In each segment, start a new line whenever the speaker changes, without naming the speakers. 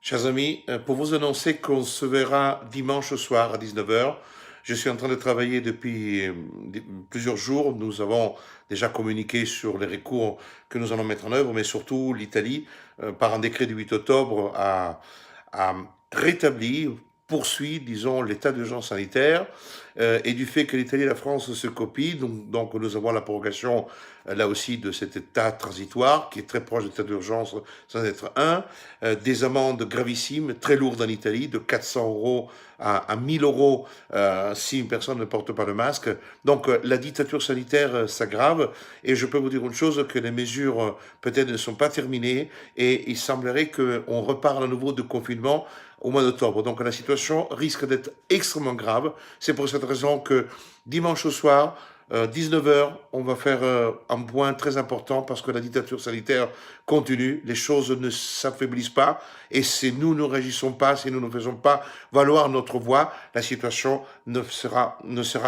Chers amis, pour vous annoncer qu'on se verra dimanche soir à 19 heures. Je suis en train de travailler depuis plusieurs jours. Nous avons déjà communiqué sur les recours que nous allons mettre en œuvre, mais surtout l'Italie, par un décret du 8 octobre, a rétabli, poursuit, disons, l'état d'urgence sanitaire, et du fait que l'Italie et la France se copient, donc nous avons la prorogation, là aussi, de cet état transitoire, qui est très proche de l'état d'urgence sans être des amendes gravissimes, très lourdes en Italie, de 400 euros à 1000 euros si une personne ne porte pas le masque. Donc la dictature sanitaire s'aggrave, et je peux vous dire une chose, que les mesures peut-être ne sont pas terminées, et il semblerait qu'on reparle à nouveau de confinement au mois d'octobre. Donc la situation risque d'être extrêmement grave. C'est pour cette raison que dimanche au soir, 19 heures, on va faire un point très important, parce que la dictature sanitaire continue, les choses ne s'affaiblissent pas, et si nous ne réagissons pas, si nous ne faisons pas valoir notre voix, la situation ne sera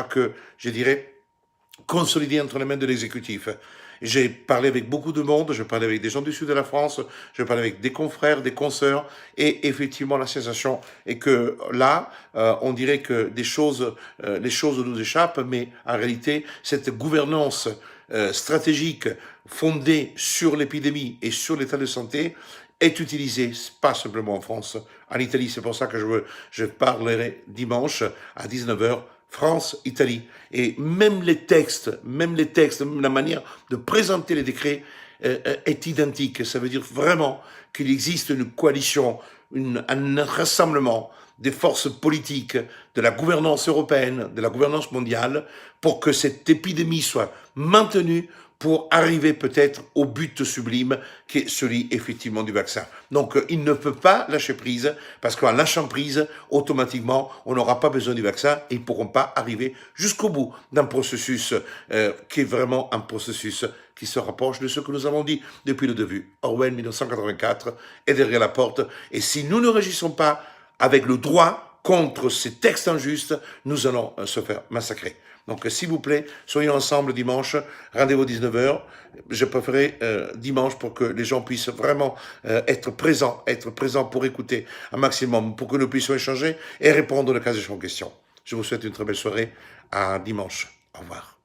que, je dirais, consolidée entre les mains de l'exécutif. J'ai parlé avec beaucoup de monde, je parlais avec des gens du sud de la France, je parlais avec des confrères, des consoeurs, et effectivement la sensation est que là, on dirait que les choses nous échappent, mais en réalité, cette gouvernance stratégique fondée sur l'épidémie et sur l'état de santé est utilisée, pas simplement en France, en Italie. C'est pour ça que je parlerai dimanche à 19 heures, France, Italie. Et même les textes, la manière de présenter les décrets est identique. Ça veut dire vraiment qu'il existe une coalition, un rassemblement des forces politiques, de la gouvernance européenne, de la gouvernance mondiale, pour que cette épidémie soit maintenue, pour arriver peut-être au but sublime qui est celui effectivement du vaccin. Donc il ne peut pas lâcher prise, parce qu'en lâchant prise, automatiquement, on n'aura pas besoin du vaccin et ils ne pourront pas arriver jusqu'au bout d'un processus qui est vraiment un processus qui se rapproche de ce que nous avons dit depuis le début. Orwell 1984 est derrière la porte, et si nous ne réagissons pas avec le droit contre ces textes injustes, nous allons se faire massacrer. Donc, s'il vous plaît, soyons ensemble dimanche, rendez-vous 19 heures. Je préférerais dimanche pour que les gens puissent vraiment être présents pour écouter un maximum, pour que nous puissions échanger et répondre le cas échéant aux questions. Je vous souhaite une très belle soirée. À dimanche. Au revoir.